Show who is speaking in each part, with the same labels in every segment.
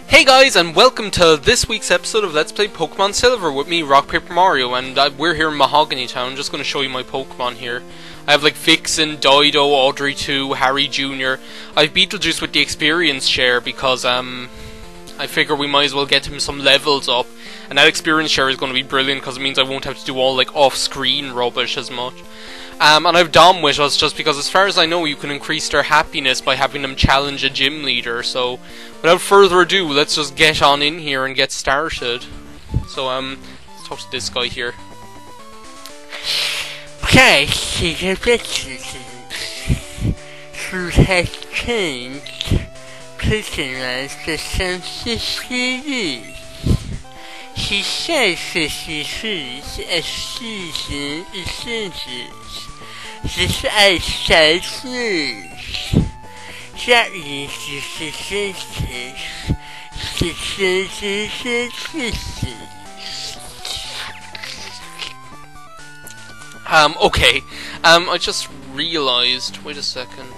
Speaker 1: Hey guys, and welcome to this week's episode of Let's Play Pokemon Silver with me, RockPaperMario, and we're here in Mahogany Town. Just going to show you my Pokemon here. I have like Vixen, Dido, Audrey 2, Harry Jr. I have Beetlejuice with the experience share because I figure we might as well get him some levels up. And that experience share is going to be brilliant because it means I won't have to do all like off-screen rubbish as much. And I have Dom with us just because, as far as I know, you can increase their happiness by having them challenge a gym leader. So, without further ado, let's just get on in here and get started. So, let's talk to this guy here.
Speaker 2: Okay, the business who has changed prisoners the census series. He says this is a season census. This outside news. That is the census. The census exists.
Speaker 1: Okay. I just realized. Wait a second.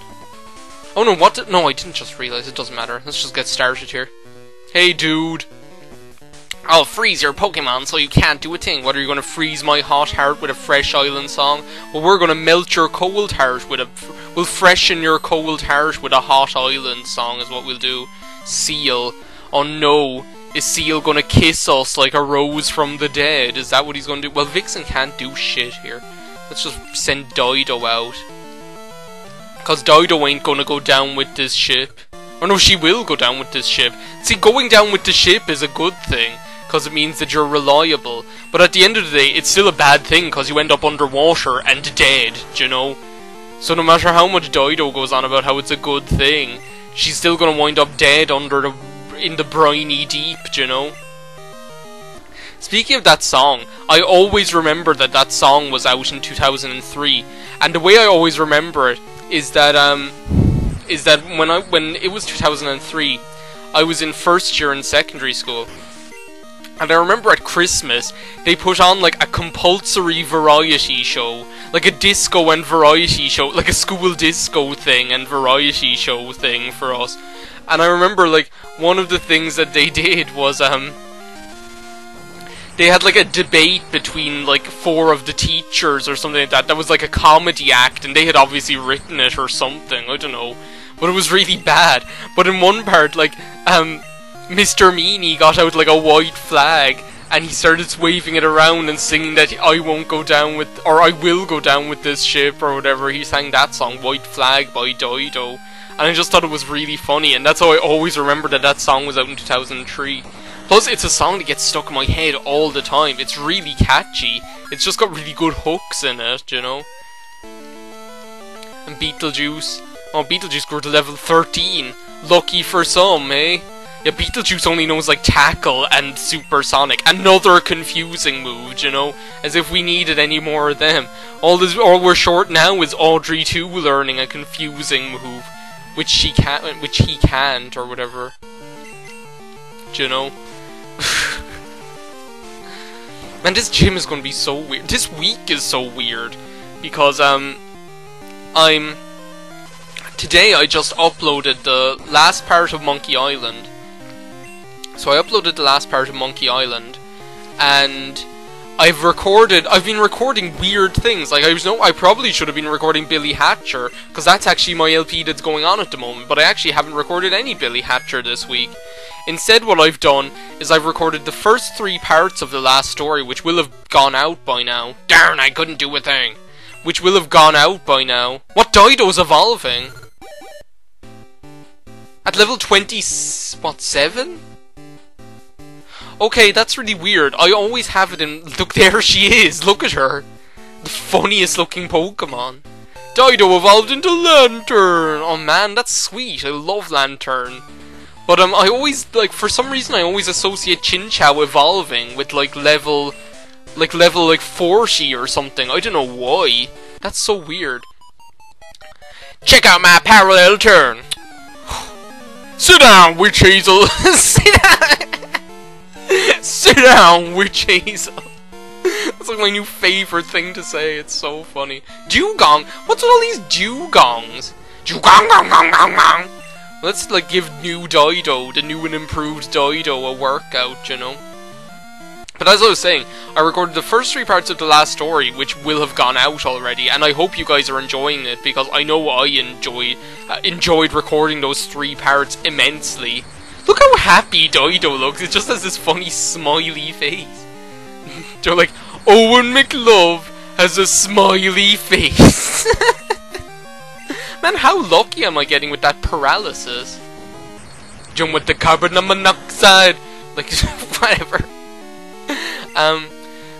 Speaker 1: Oh no, what? No, I didn't just realize. It doesn't matter. Let's just get started here. Hey, dude. I'll freeze your Pokemon so you can't do a thing. What, are you going to freeze my hot heart with a fresh island song? Well, we're going to melt your cold heart with a... We'll freshen your cold heart with a hot island song is what we'll do. Seal. Oh no. Is Seal going to kiss us like a rose from the dead? Is that what he's going to do? Well, Vixen can't do shit here. Let's just send Dido out. Because Dido ain't going to go down with this ship. Or no, she will go down with this ship. See, going down with the ship is a good thing, because it means that you're reliable. But at the end of the day, it's still a bad thing, because you end up underwater and dead, do you know? So no matter how much Dido goes on about how it's a good thing, she's still going to wind up dead in the briny deep, do you know? Speaking of that song, I always remember that that song was out in 2003, and the way I always remember it is that when it was 2003, I was in first year in secondary school. And I remember at Christmas, they put on like a compulsory variety show. Like a disco and variety show. Like a school disco thing and variety show thing for us. And I remember like, one of the things that they did was, they had like a debate between like 4 of the teachers or something like that. That was like a comedy act, and they had obviously written it or something, I don't know. But it was really bad. But in one part, like, Mr. Meanie got out like a white flag and he started waving it around and singing that I won't go down with, or I will go down with this ship or whatever. He sang that song, White Flag by Dido, and I just thought it was really funny, and that's how I always remember that that song was out in 2003. Plus, it's a song that gets stuck in my head all the time. It's really catchy. It's just got really good hooks in it, you know? And Beetlejuice. Oh, Beetlejuice grew to level 13. Lucky for some, eh? Yeah, Beetlejuice only knows like Tackle and Supersonic. Another confusing move, you know? As if we needed any more of them. All we're short now is Audrey 2 learning a confusing move, which he can't, or whatever. Do you know? Man, this gym is gonna be so weird. This week is so weird because today I just uploaded the last part of Monkey Island. So I uploaded the last part of Monkey Island, and I've been recording weird things. Like, I probably should have been recording Billy Hatcher, because that's actually my LP that's going on at the moment, but I actually haven't recorded any Billy Hatcher this week. Instead, what I've done is I've recorded the first 3 parts of the last story, which will have gone out by now. Darn, I couldn't do a thing. Which will have gone out by now. What, Dido's evolving? At level 7? Okay, that's really weird. I always have it in... Look, there she is. Look at her. The funniest looking Pokemon. Dido evolved into Lantern. Oh man, that's sweet. I love Lantern. But I always, like, for some reason I always associate Chinchou evolving with like level 40 or something. I don't know why. That's so weird. Check out my parallel turn. Sit down, Witch Hazel. Sit down. Sit down, Witch Hazel. That's like my new favorite thing to say. It's so funny. Dugong? What's with all these dugongs? Dugong, gong, gong, gong, gong. Let's, like, give new Dido, the new and improved Dido, a workout, you know? But as I was saying, I recorded the first 3 parts of the last story, which will have gone out already, and I hope you guys are enjoying it, because I know I enjoyed recording those 3 parts immensely. Look how happy Dido looks, it just has this funny smiley face. They're like, Owen McLove has a smiley face. Man, how lucky am I getting with that paralysis? Jump with the carbon monoxide. Like, whatever.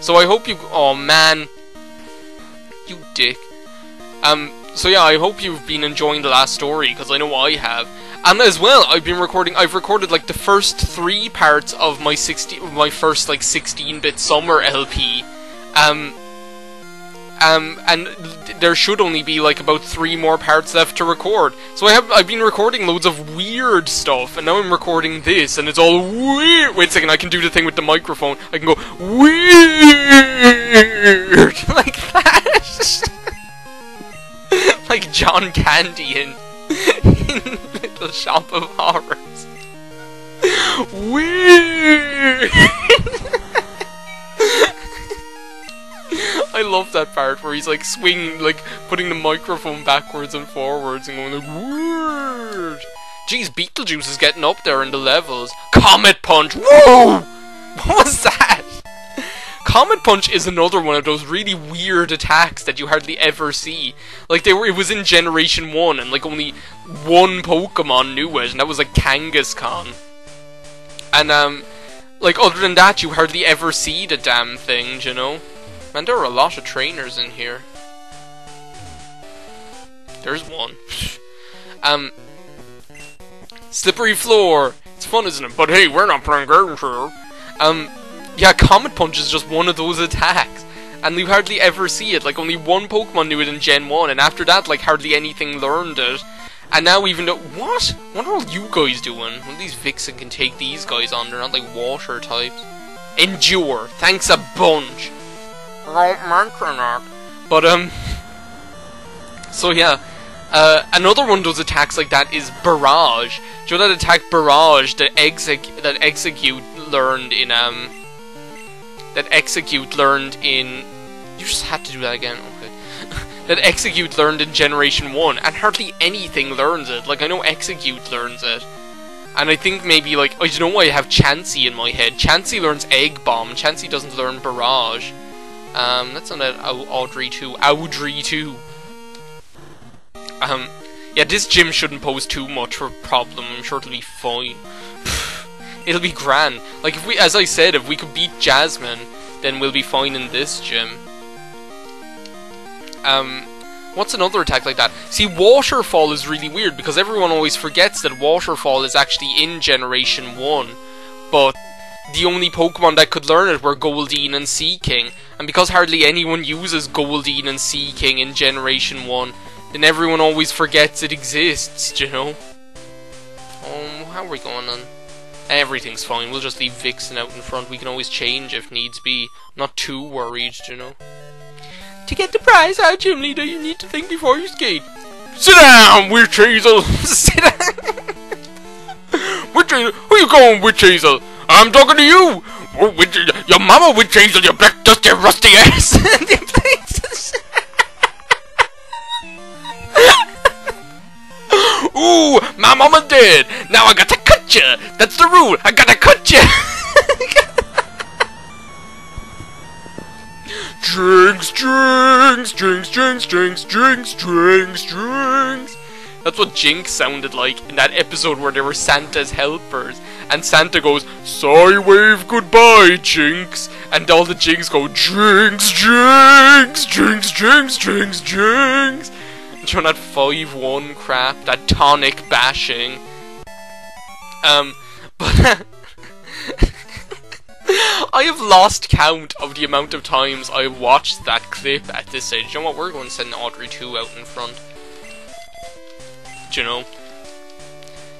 Speaker 1: So I hope you... Oh, man. You dick. So yeah, I hope you've been enjoying the last story, because I know I have. And as well, I've recorded, like, the first 3 parts of my first, like, 16-bit summer LP. And there should only be, like, about 3 more parts left to record. So I've been recording loads of weird stuff, and now I'm recording this, and it's all weird. Wait a second, I can do the thing with the microphone. I can go, weird! Like that! Like John Candy in Little Shop of Horrors. Weird! I love that part where he's like swinging, like putting the microphone backwards and forwards and going like, weird. Jeez, Beetlejuice is getting up there in the levels. Comet Punch! Whoa! What was that? Comet Punch is another one of those really weird attacks that you hardly ever see. Like, it was in Generation 1, and like only one Pokemon knew it, and that was like Kangaskhan. And like other than that, you hardly ever see the damn thing, you know? Man, there are a lot of trainers in here. There's one. Slippery floor. It's fun, isn't it? But hey, we're not playing games here. Yeah, Comet Punch is just one of those attacks. And you hardly ever see it. Like, only one Pokemon knew it in Gen 1. And after that, like, hardly anything learned it. And now even though... What? What are all you guys doing? Well, these Vixen can take these guys on. They're not, like, water types. Endure. Thanks a bunch. But, so yeah, another one of those attacks like that is Barrage. Do you know that attack Barrage that Execute learned in, you just had to do that again, okay. That Execute learned in Generation 1, and hardly anything learns it. Like, I know Execute learns it. And I think maybe, like, I don't know why I have Chansey in my head. Chansey learns Egg Bomb, Chansey doesn't learn Barrage. That's on that Audrey 2. Audrey 2. Yeah, this gym shouldn't pose too much of a problem. I'm sure it'll be fine. It'll be grand. Like, if we, as I said, if we could beat Jasmine, then we'll be fine in this gym. What's another attack like that? See, Waterfall is really weird, because everyone always forgets that Waterfall is actually in Generation 1. But the only Pokemon that could learn it were Goldeen and Seaking. And because hardly anyone uses Goldeen and Seaking in Generation 1, then everyone always forgets it exists, you know? How are we going on? Everything's fine, we'll just leave Vixen out in front. We can always change if needs be. Not too worried, you know? To get the prize out, Gym Leader, you need to think before you skate. Sit down, Witch Hazel! Sit down! Witch Hazel, who you going, Witch Hazel? I'm talking to you! Oh, your mama, Witch Hazel, you black, dusty, rusty ass! Ooh, my mama's dead! Now I gotta cut ya! That's the rule! I gotta cut ya! Drinks, drinks, drinks, drinks, drinks, drinks, drinks, drinks. That's what Jinx sounded like in that episode where they were Santa's helpers. And Santa goes, "Sigh wave goodbye, Jinx." And all the Jinx go, "Drinks, drinks, drinks, drinks, drinks, drinks." And you know that 5-1 crap, that tonic bashing. But I have lost count of the amount of times I watched that clip at this stage. You know what? We're going to send Audrey 2 out in front. Do you know?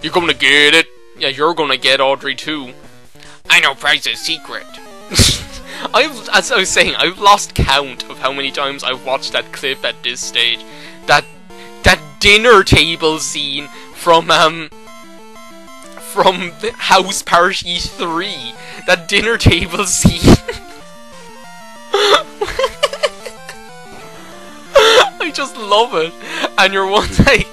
Speaker 1: You're gonna get it. Yeah, you're gonna get Audrey 2. I know prize is secret. As I was saying, I've lost count of how many times I've watched that clip at this stage. That dinner table scene from from the House Party 3. That dinner table scene. I just love it. And you're one like,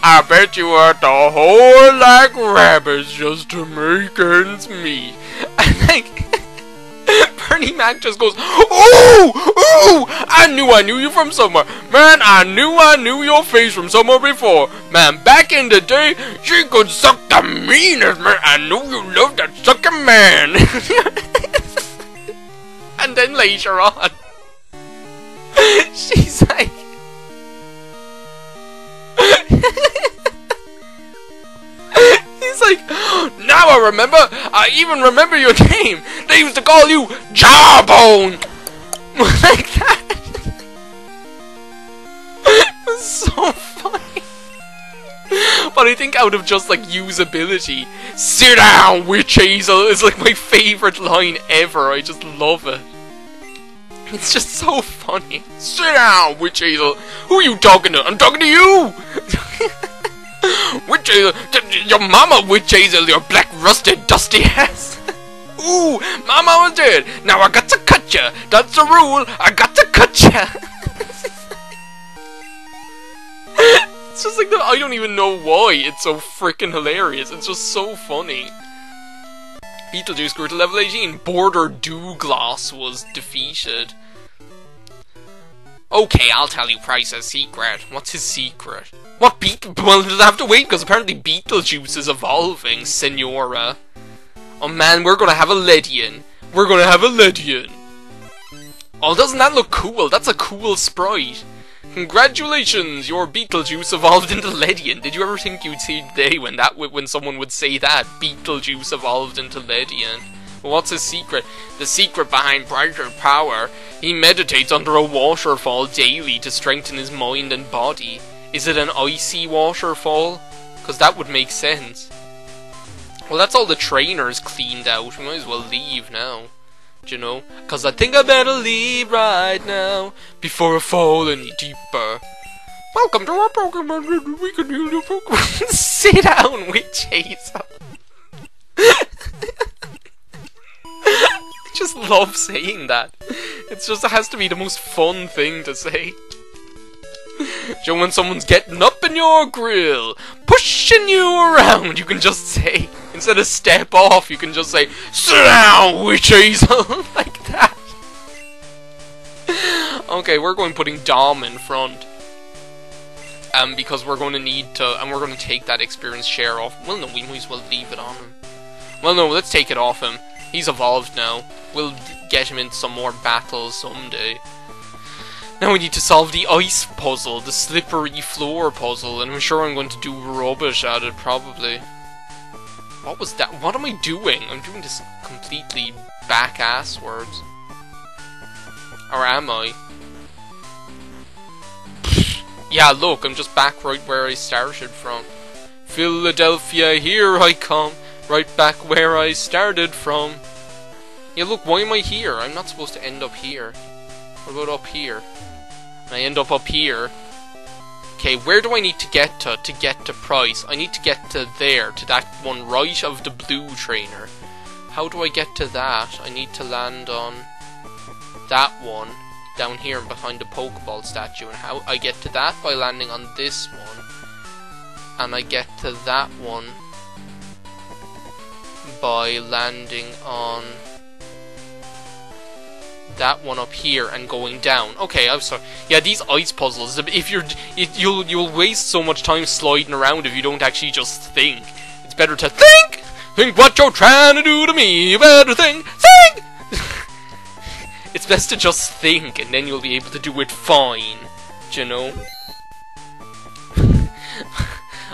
Speaker 1: I bet you worked a whole like rabbits just to make ends meet. And like, Bernie Mac just goes, "Ooh! Ooh! I knew you from somewhere. Man, I knew your face from somewhere before. Man, back in the day, she could suck the meanest, man. I know you love that sucking man." And then later on, she's like, he's like, "Now I remember. I even remember your name. They used to call you Jawbone." Like that. It was so funny. But I think out of just like usability, "Sit down, witch hazel" is like my favorite line ever. I just love it. It's just so funny. "Sit down, witch hazel. Who are you talking to? I'm talking to you." "Witch hazel, your mama, witch hazel, your black rusted dusty ass." "Ooh, mama was dead. Now I got to cut ya. That's the rule. I got to cut ya." It's just like that. I don't even know why it's so freaking hilarious. It's just so funny. Beetlejuice grew to level 18. Border Douglas was defeated. Okay, I'll tell you Price's secret. What's his secret? What well, does I have to wait? Because apparently Beetlejuice is evolving, Senora. Oh man, we're gonna have a Ledian. We're gonna have a Ledian. Oh, doesn't that look cool? That's a cool sprite. Congratulations, your Beetlejuice evolved into Ledian. Did you ever think you'd see the day when someone would say that? Beetlejuice evolved into Ledian. Well, what's his secret? The secret behind brighter power. He meditates under a waterfall daily to strengthen his mind and body. Is it an icy waterfall? Because that would make sense. Well, that's all the trainers cleaned out. We might as well leave now. Do you know? Because I think I better leave right now before I fall any deeper. Welcome to our Pokemon. We can heal your Pokemon. Sit down, witch hazel. I just love saying that. It has to be the most fun thing to say. So when someone's getting up in your grill, pushing you around, you can just say, instead of step off, you can just say, "Sit down, witch hazel," like that. Okay, we're going putting Dom in front. Because we're going to need to, and we're going to take that experience share off. Well, no, we might as well leave it on him. Well, no, let's take it off him. He's evolved now. We'll get him into some more battles someday. Now we need to solve the ice puzzle, the slippery floor puzzle, and I'm sure I'm going to do rubbish at it, probably. What was that? What am I doing? I'm doing this completely back-asswards. Or am I? Yeah, look, I'm just back right where I started from. Philadelphia, here I come, right back where I started from. Yeah, look, why am I here? I'm not supposed to end up here. What about up here? I end up here. Okay, where do I need to get to Price? I need to get to there, to that one right of the blue trainer. How do I get to that? I need to land on that one down here behind the Pokeball statue. And how I get to that? By landing on this one. And I get to that one by landing on that one up here and going down. Okay, I'm sorry. Yeah, these ice puzzles, if you'll waste so much time sliding around if you don't actually just think. It's better to think! Think what you're trying to do to me! You better think! Think! It's best to just think, and then you'll be able to do it fine. Do you know?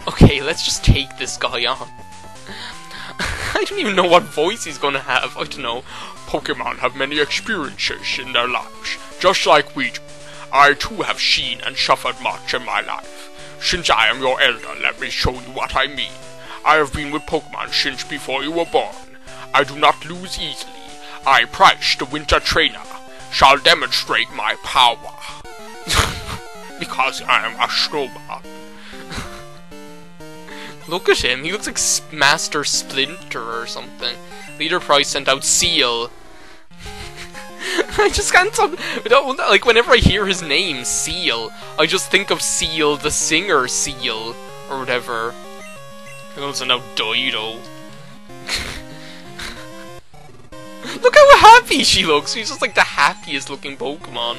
Speaker 1: Okay, let's just take this guy on. I don't even know what voice he's gonna have. I don't know. Pokemon have many experiences in their lives, just like we do. I too have seen and suffered much in my life. Since I am your elder, let me show you what I mean. I have been with Pokemon since before you were born. I do not lose easily. I, Price, the Winter Trainer, shall demonstrate my power. Because I am a snowman. Look at him. He looks like Master Splinter or something. Leader Price sent out Seal. I just can't stop. Like, whenever I hear his name, Seal, I just think of Seal, the singer Seal, or whatever. He also now Dido. Look how happy she looks. She's just like the happiest looking Pokemon.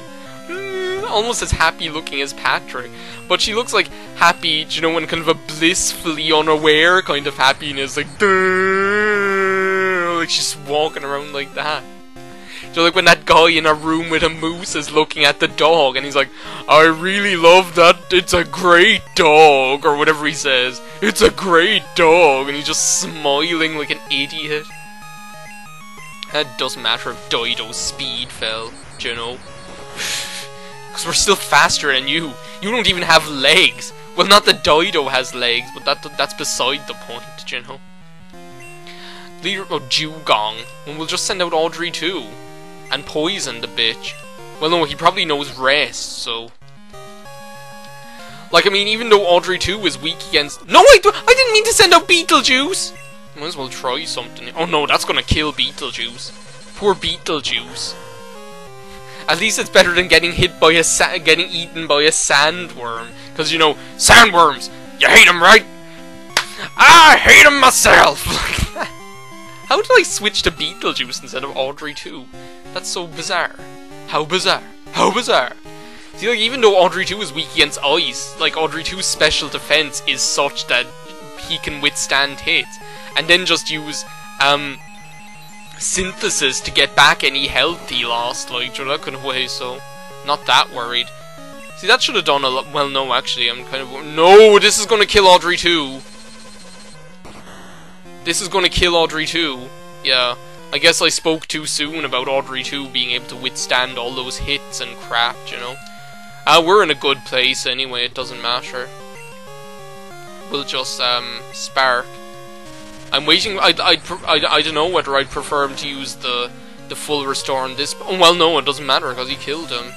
Speaker 1: Almost as happy looking as Patrick. But she looks like happy, you know, in kind of a blissfully unaware kind of happiness. Like, like she's walking around like that. So like when that guy in a room with a moose is looking at the dog and he's like, I really love that, it's a great dog, or whatever he says. It's a great dog, and he's just smiling like an idiot. It doesn't matter if Dido's speed fell, do you know? Because we're still faster than you. You don't even have legs. Well, not that Dido has legs, but that's beside the point, do you know? Leader of Dewgong. Well, we'll just send out Audrey too. And poison the bitch. Well, no, he probably knows rest, so... Like, I mean, even though Audrey 2 is weak against... No, I didn't mean to send out Beetlejuice! Might as well try something. Oh no, that's gonna kill Beetlejuice. Poor Beetlejuice. At least it's better than getting hit by getting eaten by a sandworm. Because, you know, sandworms! You hate them, right? I hate them myself! How did I switch to Beetlejuice instead of Audrey 2? That's so bizarre. How bizarre. How bizarre. See, like, even though Audrey 2 is weak against ice, like, Audrey 2's special defense is such that he can withstand hits. And then just use, synthesis to get back any health he lost, like, you know, that kind of way, so... Not that worried. See, that should have done a lot... Well, no, actually, I'm kind of... No, this is gonna kill Audrey 2. This is gonna kill Audrey 2. Yeah. I guess I spoke too soon about Audrey 2 being able to withstand all those hits and crap, you know. We're in a good place anyway, it doesn't matter. We'll just, spark. I'm waiting, I don't know whether I'd prefer him to use the full restore on this. Oh, well, no, it doesn't matter, because he killed him.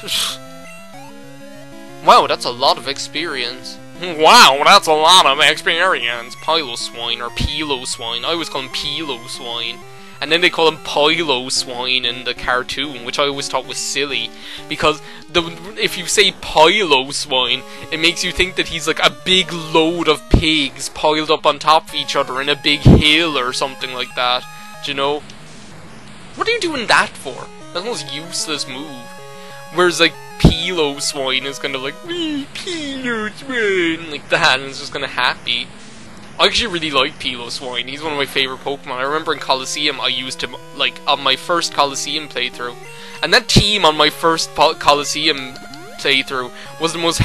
Speaker 1: Wow, that's a lot of experience. Wow, that's a lot of experience. Piloswine, or Piloswine. I always call him Piloswine. And then they call him Piloswine in the cartoon, which I always thought was silly. Because if you say Piloswine, it makes you think that he's like a big load of pigs piled up on top of each other in a big hill or something like that. Do you know? What are you doing that for? That's the most useless move. Whereas like Piloswine is kind of like, Piloswine, like that, and it's just kind of happy. I actually really like Piloswine. He's one of my favourite Pokemon. I remember in Colosseum I used him, like, on my first Colosseum playthrough. And that team on my first Colosseum playthrough was the most,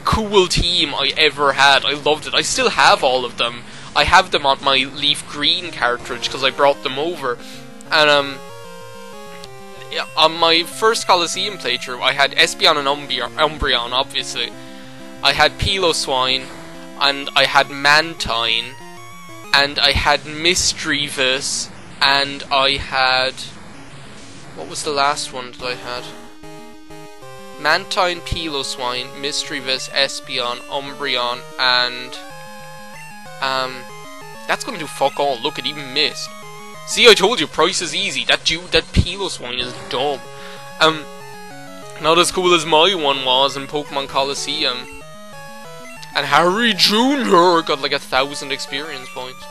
Speaker 1: cool team I ever had. I loved it. I still have all of them. I have them on my Leaf Green cartridge, because I brought them over. And, yeah, on my first Colosseum playthrough, I had Espeon and Umbreon, obviously. I had Piloswine, and I had Mantine, and I had Misdreavus, and I had... What was the last one that I had? Mantine, Piloswine, Misdreavus, Espeon, Umbreon, and... That's gonna do fuck all. Look, it even missed. See, I told you, price is easy. That Piloswine is dumb. Not as cool as my one was in Pokemon Colosseum. And Harry Jr. got like 1,000 experience points.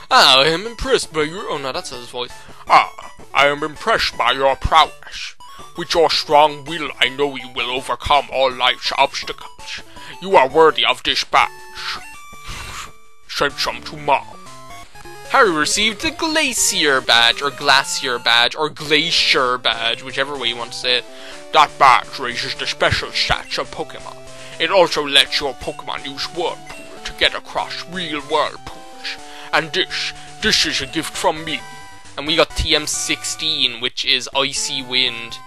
Speaker 1: I am impressed by your... Oh no, that's his voice. I am impressed by your prowess. With your strong will, I know you will overcome all life's obstacles. You are worthy of this badge. Send some to Mom. Harry received the Glacier badge, or Glacier badge, or Glacier badge, whichever way you want to say it. That badge raises the special stats of Pokemon. It also lets your Pokemon use Whirlpool to get across real whirlpools. And this is a gift from me. And we got TM16, which is Icy Wind.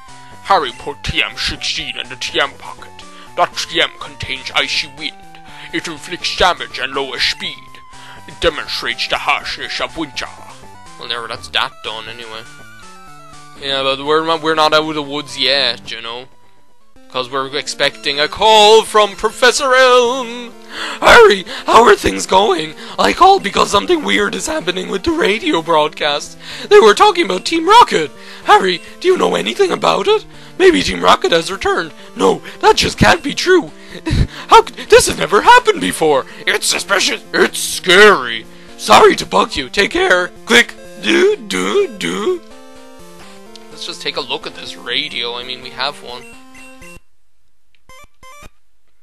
Speaker 1: Harry put TM16 in the TM pocket. That TM contains Icy Wind. It inflicts damage and lowers speed. It demonstrates the harshness of winter. Well, there, that's that done anyway. Yeah, but we're not out of the woods yet, you know. because we're expecting a call from Professor Elm. Harry, how are things going? I called because something weird is happening with the radio broadcast. They were talking about Team Rocket. Harry, do you know anything about it? Maybe Team Rocket has returned. No, that just can't be true. This has never happened before. It's suspicious. It's scary. Sorry to bug you. Take care. Click. Do. Let's just take a look at this radio. I mean, we have one.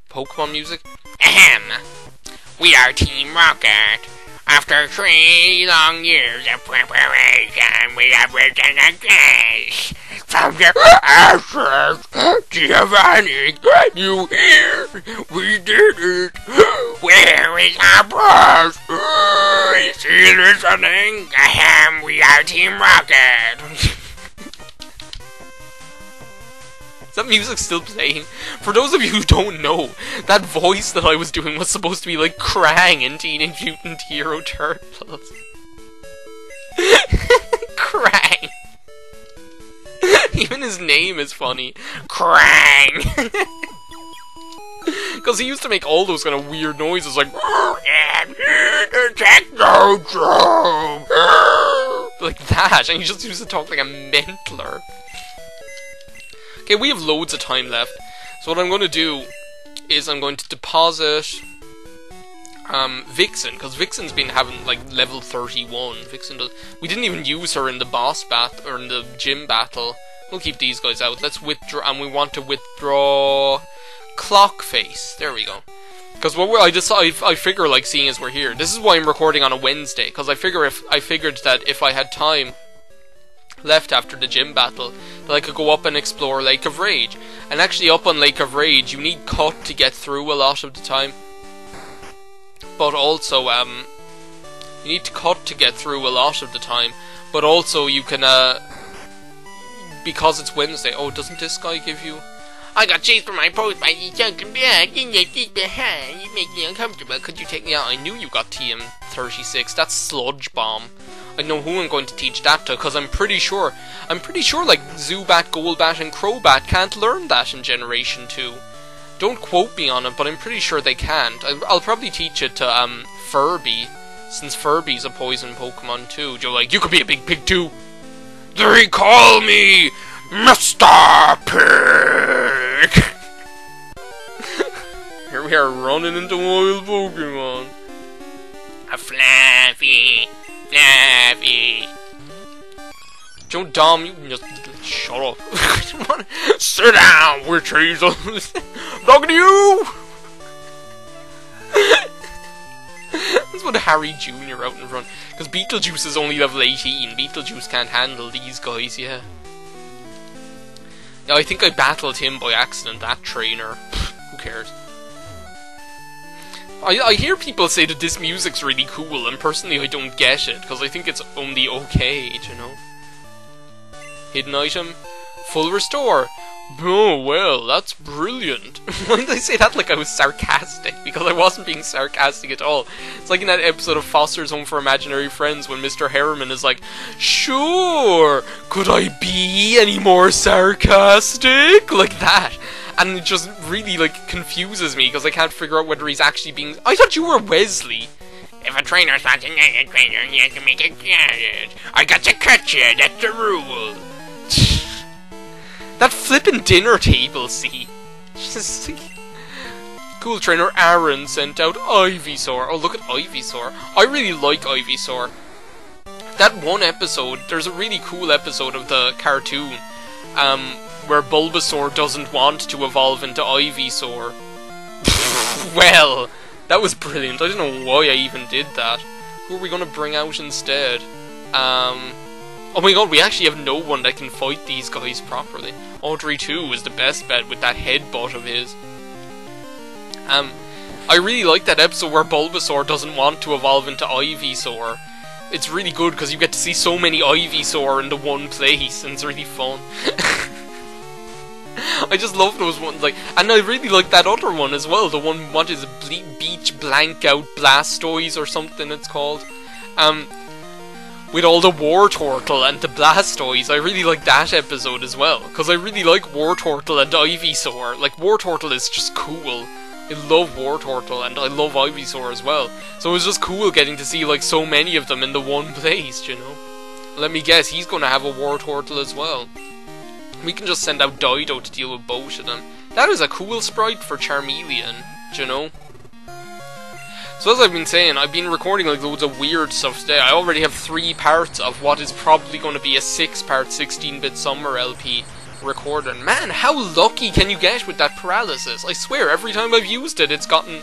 Speaker 1: Pokemon music.
Speaker 2: Ahem. We are Team Rocket. After 3 long years of preparation, we have returned again. From the ashes, Giovanni, can you hear? We did it. Where is our boss? Is he listening? Ahem, we are Team Rocket.
Speaker 1: Is that music still playing? For those of you who don't know, that voice that I was doing was supposed to be like Krang in Teenage Mutant Hero Turtles. Krang. Even his name is funny. Krang. Because he used to make all those kind of weird noises like Technodrome. Like that, and he just used to talk like a mentler. Okay, we have loads of time left, so what I'm going to do is I'm going to deposit Vixen, because Vixen's been having like level 31. We didn't even use her in the boss battle, or in the gym battle. We'll keep these guys out. Let's withdraw, and we want to withdraw Clockface. There we go. Because what I figure, like, seeing as we're here, this is why I'm recording on a Wednesday, because I figured that if I had time left after the gym battle, that I could go up and explore Lake of Rage. And actually up on Lake of Rage, you need Cut to get through a lot of the time. But also, you need to Cut to get through a lot of the time. But also, you can, because it's Wednesday. Oh, doesn't this guy give you...
Speaker 2: I got chased from my post by the sunken blood. You make me uncomfortable.
Speaker 1: Could you take me out? I knew you got TM36. That's Sludge Bomb. I know who I'm going to teach that to, because I'm pretty sure like Zubat, Golbat, and Crobat can't learn that in Generation 2. Don't quote me on it, but I'm pretty sure they can't. I'll probably teach it to Furby, since Furby's a poison Pokemon too. You're like, you could be a big pig too. They call me Mr. Pig. Here we are running into wild Pokemon.
Speaker 2: A Fluffy.
Speaker 1: Don't Dom, you can just shut up. Sit down, witch hazel. Talking to you. That's what Harry Jr. out in front. Because Beetlejuice is only level 18. Beetlejuice can't handle these guys, yeah. Yeah, I think I battled him by accident, that trainer. Who cares? I hear people say that this music's really cool, and personally I don't get it, because I think it's only okay, you know? Hidden item? Full restore! Oh, well, that's brilliant. Why did I say that like I was sarcastic? Because I wasn't being sarcastic at all. It's like in that episode of Foster's Home for Imaginary Friends when Mr. Harriman is like, sure, could I be any more sarcastic? Like that. And it just really, like, confuses me, because I can't figure out whether he's actually being... I thought you were Wesley!
Speaker 2: If a trainer spots another trainer, he has to make a challenge. I got to catch you, that's the rule.
Speaker 1: That flippin' dinner table, see? Just... Cool trainer Aaron sent out Ivysaur. Oh, look at Ivysaur. I really like Ivysaur. That one episode, there's a really cool episode of the cartoon, where Bulbasaur doesn't want to evolve into Ivysaur. Well, that was brilliant. I don't know why I even did that. Who are we going to bring out instead? Oh my god, we actually have no one that can fight these guys properly. Audrey 2 is the best bet with that headbutt of his. I really like that episode where Bulbasaur doesn't want to evolve into Ivysaur. It's really good because you get to see so many Ivysaur in the one place, and it's really fun. I just love those ones, like, and I really like that other one as well, the one, what is it, Beach Blank Out Blastoise or something it's called. with all the War Turtle and the Blastoise. I really like that episode as well, because I really like War Turtle and Ivysaur. Like, War Turtle is just cool. I love War Turtle, and I love Ivysaur as well. So it was just cool getting to see, like, so many of them in the one place, you know? Let me guess, he's gonna have a War Turtle as well. We can just send out Dido to deal with both of them. That is a cool sprite for Charmeleon, do you know? So as I've been saying, I've been recording like loads of weird stuff today. I already have 3 parts of what is probably going to be a 6-part 16-bit Summer LP recorded. Man, how lucky can you get with that paralysis? I swear, every time I've used it, it's gotten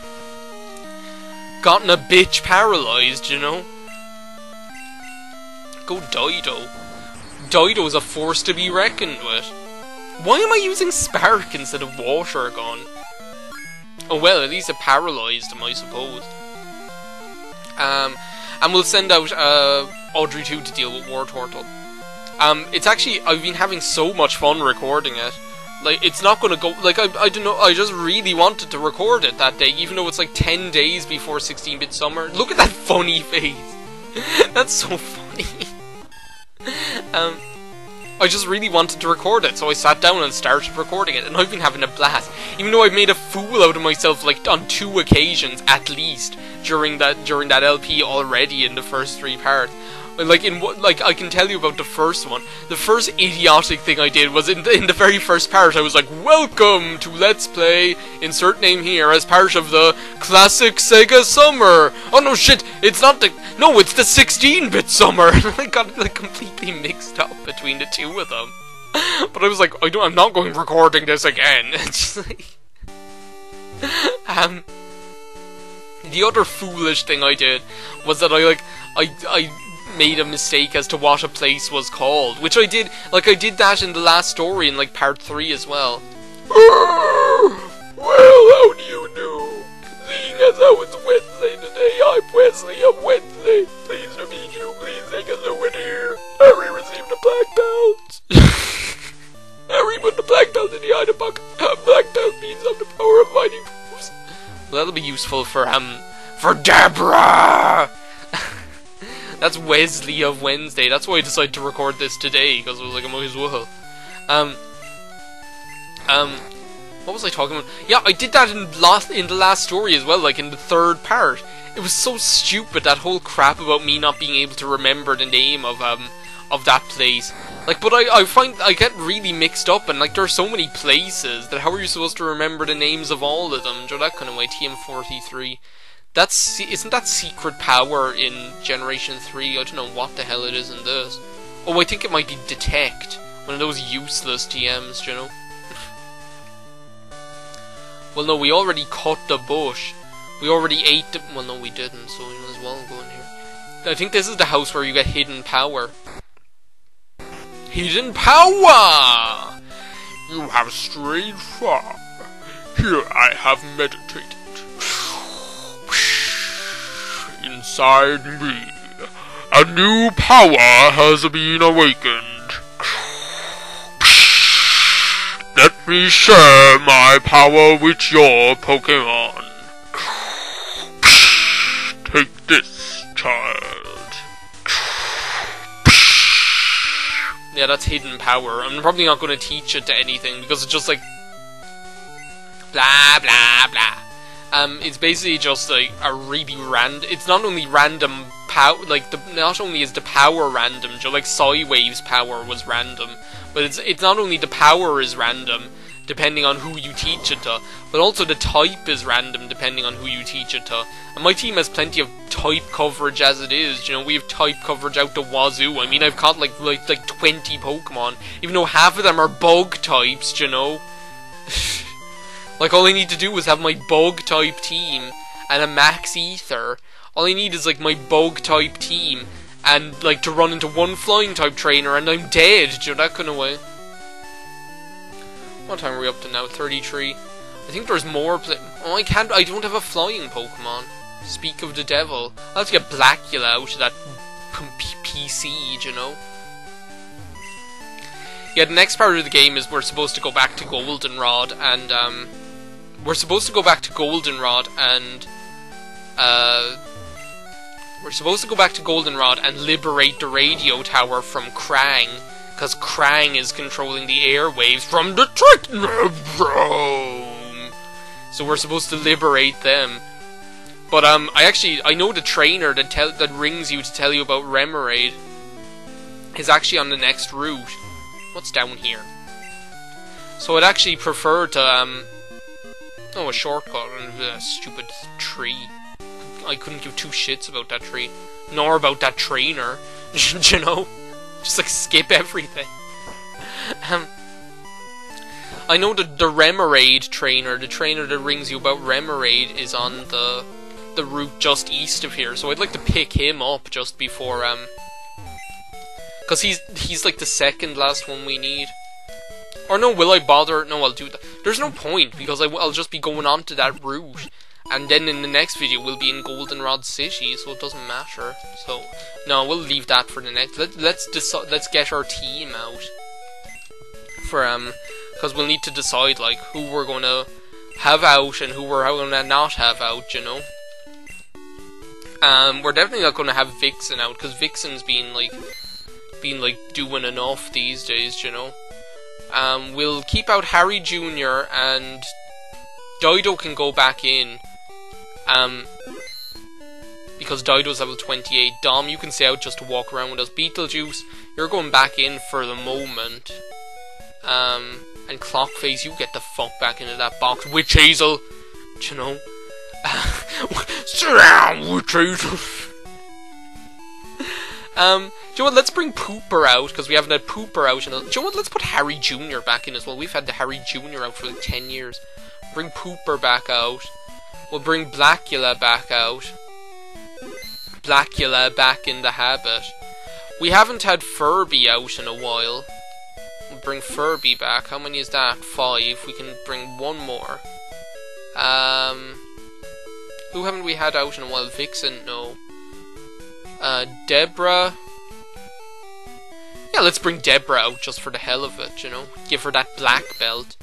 Speaker 1: a bitch paralyzed, you know? Go Dido. Dido is a force to be reckoned with. Why am I using Spark instead of Water Gun? Oh well, at least it paralysed him, I suppose. And we'll send out Audrey 2 to deal with War Turtle. It's actually, I've been having so much fun recording it. Like, it's not gonna go, like, I don't know, I just really wanted to record it that day, even though it's like 10 days before 16-bit Summer. Look at that funny face. That's so funny. I just really wanted to record it, so I sat down and started recording it, and I've been having a blast. Even though I've made a fool out of myself, like, on 2 occasions, at least, during that LP already in the first 3 parts. Like, I can tell you about the first one. The first idiotic thing I did was in the very first part, I was like, "Welcome to Let's Play, insert name here, as part of the Classic Sega Summer." Oh no, shit, it's not the... No, it's the 16-bit Summer! I got, like, completely mixed up between the 2 of them. But I was like, I'm not going recording this again. It's just like... The other foolish thing I did was that I made a mistake as to what a place was called, which I did, like, I did that in the last story in, like, part 3 as well. Well, how do you do? Seeing as how it's Wednesday today, I'm Wesley of Wednesday. Pleased to meet you. Please take a souvenir. Harry received a black belt. Harry put the black belt in the item bucket. Black belt means of the power of mighty moves. Well, that'll be useful for Deborah! That's Wesley of Wednesday. That's why I decided to record this today, because I was like, I might as well. What was I talking about? Yeah, I did that in the last story as well, like in the 3rd part. It was so stupid, that whole crap about me not being able to remember the name of that place. Like, but I find I get really mixed up, and like there are so many places that how are you supposed to remember the names of all of them? Do that kind of way. TM43. Isn't that secret power in Generation 3? I don't know what the hell it is in this. Oh, I think it might be Detect. One of those useless TMs, you know? Well, no, we already cut the bush. We already ate the... Well, no, we didn't, so we might as well go in here. I think this is the house where you get hidden power. Hidden power! You have strayed far. Here I have meditated. Inside me, a new power has been awakened. Let me share my power with your Pokémon. Take this, child. Yeah, that's hidden power. I'm probably not going to teach it to anything, because it's just like... blah, blah, blah. It's basically just like a really it's not only random power, like, not only is the power random, just like Psywave's power was random, but it's not only the power is random, depending on who you teach it to, but also the type is random depending on who you teach it to. And my team has plenty of type coverage as it is, you know, we have type coverage out the wazoo. I mean, I've caught like 20 Pokemon, even though half of them are bug types, you know. Like, all I need to do is have my bug-type team and a max ether. All I need is, like, my bug-type team and, like, to run into one flying-type trainer and I'm dead, you know, that kind of way. What time are we up to now? 33. I think there's more oh, I don't have a flying Pokemon. Speak of the devil. I'll have to get Blackula out of that PC, you know. Yeah, the next part of the game is we're supposed to go back to Goldenrod and, We're supposed to go back to Goldenrod and liberate the radio tower from Krang, because Krang is controlling the airwaves from the Technodrome. So we're supposed to liberate them. But I know the trainer that rings you to tell you about Remoraid is actually on the next route. What's down here? So I'd actually prefer to a shortcut and a stupid tree. I couldn't give two shits about that tree, nor about that trainer. You know, just like skip everything. I know that the Remoraid trainer, the trainer that rings you about Remoraid, is on the route just east of here. So I'd like to pick him up just before because he's like the second last one we need. Or no, will I bother? No, I'll do that. There's no point because I'll just be going on to that route. And then in the next video we'll be in Goldenrod City, so it doesn't matter. So no, we'll leave that for the next. Let's get our team out for because we'll need to decide like who we're gonna have out and who we're gonna not have out. You know, we're definitely not gonna have Vixen out because Vixen's been doing enough these days. You know, we'll keep out Harry Jr. and Dido can go back in. Because Dido's level 28. Dom, you can stay out just to walk around with us. Beetlejuice, you're going back in for the moment. And Clockface, you get the fuck back into that box. Witch Hazel, you know. Sit down, Witch Hazel. Do you know what, let's bring Pooper out, because we haven't had Pooper out. Do you know what, let's put Harry Jr. back in as well. We've had the Harry Jr. out for like 10 years. Bring Pooper back out. We'll bring Blackula back out. Blackula back in the habit. We haven't had Furby out in a while. We'll bring Furby back. How many is that? 5. We can bring one more. Who haven't we had out in a while? Vixen? No. Deborah? Yeah, let's bring Deborah out just for the hell of it, you know? Give her that black belt.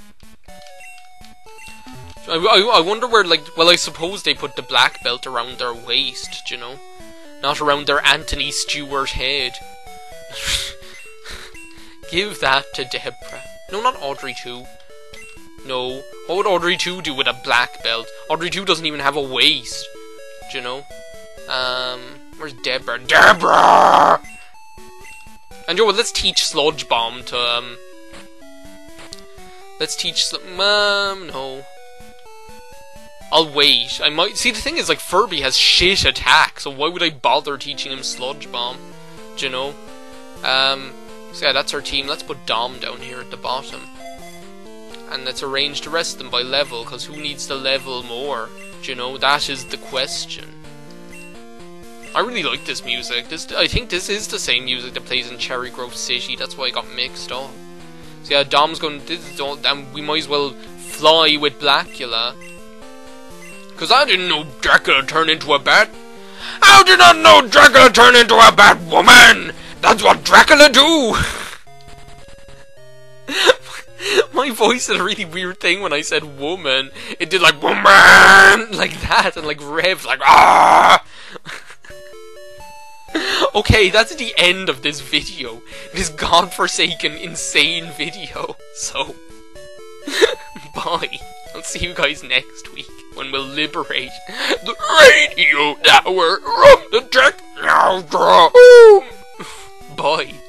Speaker 1: I wonder where, like, well, I suppose they put the black belt around their waist, you know? Not around their Anthony Stewart head. Give that to Deborah. No, not Audrey 2. No. What would Audrey 2 do with a black belt? Audrey 2 doesn't even have a waist. Do you know? Where's Deborah? Deborah! And you know what, let's teach Sludge Bomb to, let's teach no. I'll wait. I might... See, the thing is, like, Furby has shit attack, so why would I bother teaching him Sludge Bomb? Do you know? So yeah, that's our team. Let's put Dom down here at the bottom. And let's arrange the rest of them by level, because who needs to level more? Do you know? That is the question. I really like this music. I think this is the same music that plays in Cherry Grove City. That's why I got mixed up. So yeah, Dom's going... And we might as well fly with Blackula. Because I didn't know Dracula turned into a bat. How did I know Dracula turned into a bat woman? That's what Dracula do! My voice did a really weird thing when I said woman. It did like woman! Like that, and like rev, like ah! Okay, that's the end of this video. This godforsaken, insane video. So, bye. I'll see you guys next week when we'll liberate the radio tower from the Technodrome. Bye.